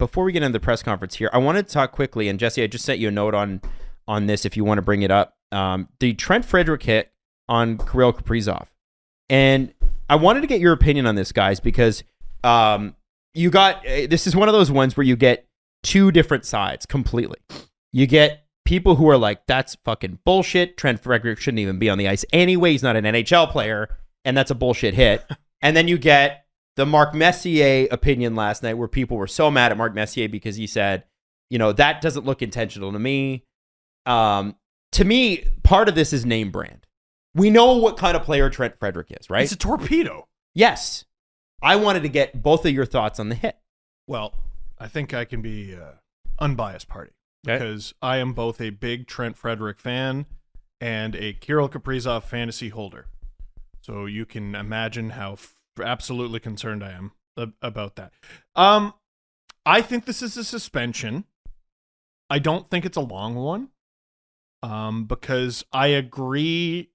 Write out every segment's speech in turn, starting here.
before we get into the press conference here, I wanted to talk quickly, and Jesse, I just sent you a note on this if you want to bring it up. The Trent Frederic hit on Karill Kaprizov. And I wanted to get your opinion on this, guys, because this is one of those ones where you get two different sides completely. You get people who are like, that's fucking bullshit. Trent Frederic shouldn't even be on the ice anyway. He's not an NHL player, and that's a bullshit hit. And then you get the Mark Messier opinion last night where people were so mad at Mark Messier because he said, that doesn't look intentional to me. To me, part of this is name brand. We know what kind of player Trent Frederic is, right? He's a torpedo. Yes. I wanted to get both of your thoughts on the hit. Well, I think I can be unbiased party because I am both a big Trent Frederic fan and a Kirill Kaprizov fantasy holder. So you can imagine how absolutely concerned I am about that. I think this is a suspension. I don't think it's a long one because I agree.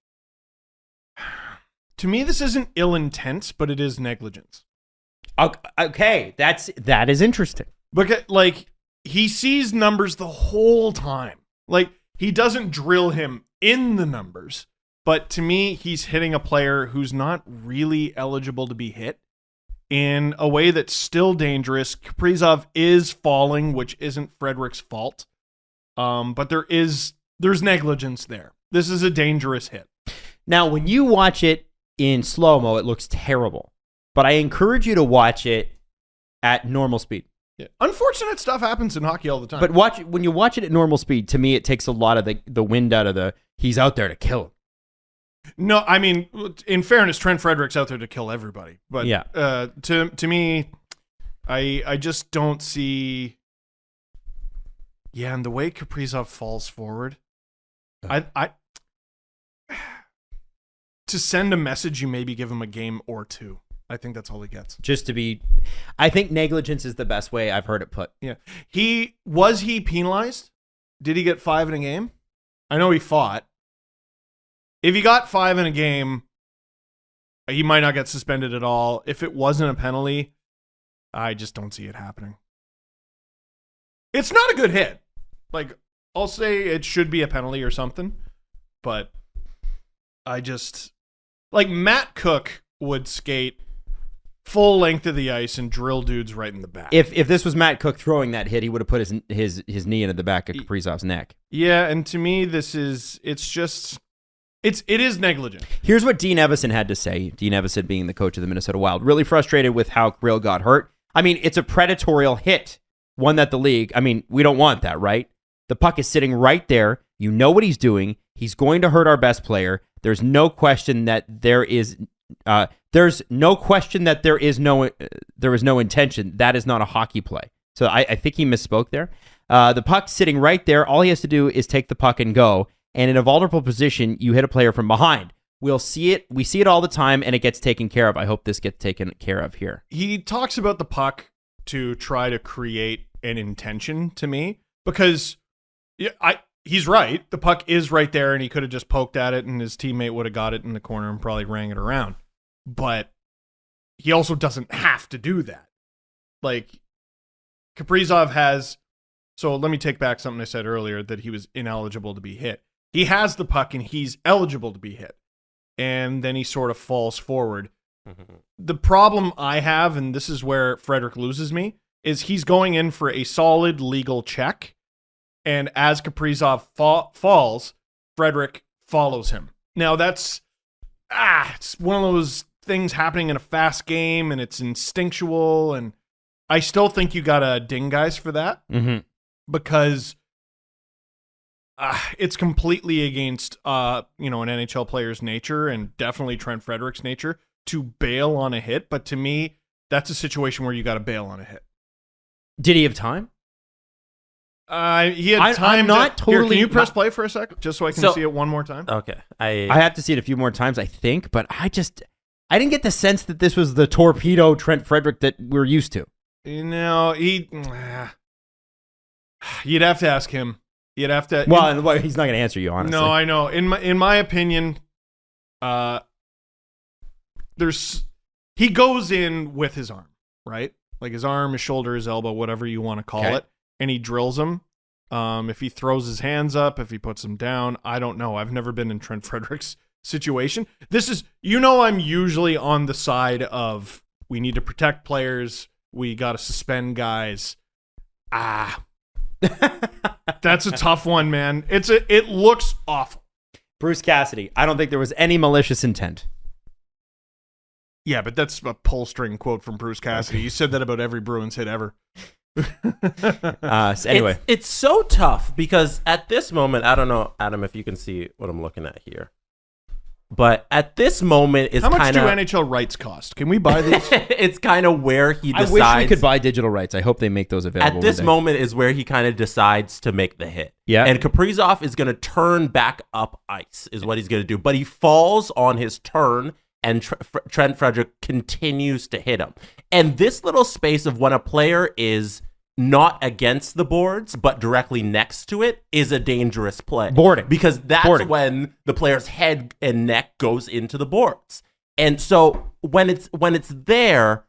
To me, this isn't ill intent, but it is negligence. Okay, that is interesting. Because he sees numbers the whole time. He doesn't drill him in the numbers, but to me, he's hitting a player who's not really eligible to be hit in a way that's still dangerous. Kaprizov is falling, which isn't Frederic's fault, but there's negligence there. This is a dangerous hit. Now, when you watch it in slow-mo, it looks terrible. But I encourage you to watch it at normal speed. Yeah. Unfortunate stuff happens in hockey all the time. But when you watch it at normal speed, to me, it takes a lot of the wind out of he's out there to kill him. No, I mean, in fairness, Trent Frederic's out there to kill everybody. But yeah. To me, I just don't see... Yeah, and the way Kaprizov falls forward, to send a message, you maybe give him a game or two. I think that's all he gets. I think negligence is the best way I've heard it put. Yeah. Was he penalized? Did he get 5 in a game? I know he fought. If he got 5 in a game, he might not get suspended at all. If it wasn't a penalty, I just don't see it happening. It's not a good hit. I'll say it should be a penalty or something, but I just... Matt Cook would skate full length of the ice and drill dudes right in the back. If this was Matt Cook throwing that hit, he would have put his knee into the back of Kaprizov's neck. Yeah, and to me, it is negligent. Here's what Dean Evison had to say. Dean Evison being the coach of the Minnesota Wild, really frustrated with how Kirill got hurt. I mean, it's a predatorial hit, one that the league, we don't want that, right? The puck is sitting right there. You know what he's doing. He's going to hurt our best player. There's no question that there is no intention. That is not a hockey play. So I think he misspoke there. The puck's sitting right there. All he has to do is take the puck and go. And in a vulnerable position, you hit a player from behind. We'll see it. We see it all the time, and it gets taken care of. I hope this gets taken care of here. He talks about the puck to try to create an intention to me because he's right. The puck is right there, and he could have just poked at it, and his teammate would have got it in the corner and probably rang it around. But he also doesn't have to do that. Kaprizov has... So let me take back something I said earlier, that he was ineligible to be hit. He has the puck, and he's eligible to be hit. And then he sort of falls forward. The problem I have, and this is where Frederic loses me, is he's going in for a solid legal check. And as Kaprizov falls, Frederic follows him. Now that's, it's one of those things happening in a fast game, and it's instinctual. And I still think you got to ding guys for that because it's completely against, an NHL player's nature and definitely Trent Frederic's nature to bail on a hit. But to me, that's a situation where you got to bail on a hit. Did he have time? He had time. I'm not totally. Can you press play for a sec, just so I can see it one more time? Okay, I have to see it a few more times, I think, but I didn't get the sense that this was the torpedo Trent Frederic that we're used to. You'd have to ask him. You'd have to. Well, he's not going to answer you, honestly. No, I know. In my opinion, he goes in with his arm, right? like his arm, his shoulder, his elbow, whatever you want to call it, and he drills him. If he throws his hands up, if he puts them down, I don't know. I've never been in Trent Frederic's situation. This is, I'm usually on the side of we need to protect players. We got to suspend guys. That's a tough one, man. It looks awful. Bruce Cassidy, I don't think there was any malicious intent. Yeah, but that's a pull string quote from Bruce Cassidy. You said that about every Bruins hit ever. So anyway, it's so tough because at this moment, I don't know, Adam, if you can see what I'm looking at here, but at this moment, it's how much kinda, do NHL rights cost? Can we buy these? It's kind of where he decides. I wish we could buy digital rights. I hope they make those available. At this moment is where he kind of decides to make the hit. Yeah, and Kaprizov is going to turn back up ice, is what he's going to do, but he falls on his turn. And Trent Frederic continues to hit him. And this little space of when a player is not against the boards, but directly next to it, is a dangerous play. Boarding. Because that's when the player's head and neck goes into the boards. And so when it's there,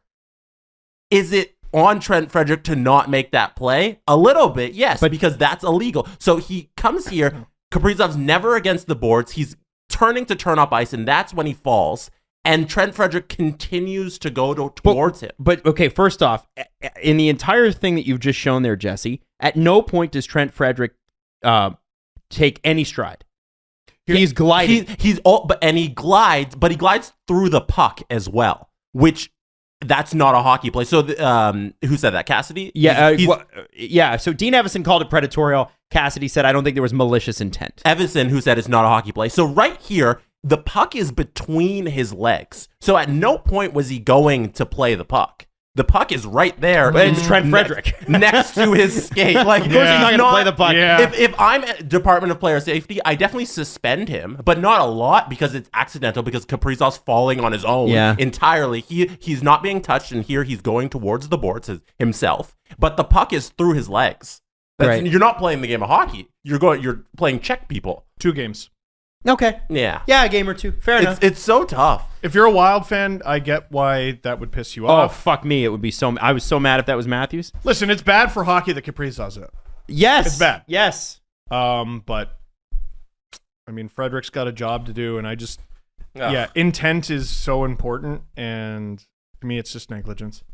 is it on Trent Frederic to not make that play? A little bit, yes, but because that's illegal. So he comes here. Kaprizov's never against the boards. He's turning to turn up ice, and that's when he falls. And Trent Frederic continues to go towards him. But, okay, first off, in the entire thing that you've just shown there, Jesse, at no point does Trent Frederic take any stride. He's gliding. He glides through the puck as well, which that's not a hockey play. So who said that? Cassidy? Yeah. So Dean Evison called it predatorial. Cassidy said, I don't think there was malicious intent. Evison, who said it's not a hockey play. So right here, the puck is between his legs. So at no point was he going to play the puck. The puck is right there. But it's Trent Frederic. Next to his skate. Like, of course he's not going to play the puck. Yeah. If I'm at Department of Player Safety, I definitely suspend him, but not a lot because it's accidental, because Kaprizov's falling on his own entirely. He's not being touched, and here he's going towards the boards himself, but the puck is through his legs. You're not playing the game of hockey. You're playing check people. 2 games. Okay. Yeah. Yeah, a game or two. Fair enough. It's so tough. If you're a Wild fan, I get why that would piss you Oh, off. fuck me. It would be so... I was so mad if that was Matthews. Listen, it's bad for hockey that Kaprizov's it. Yes. It's bad. Yes. But, I mean, Frederic's got a job to do, and intent is so important, and to me, it's just negligence.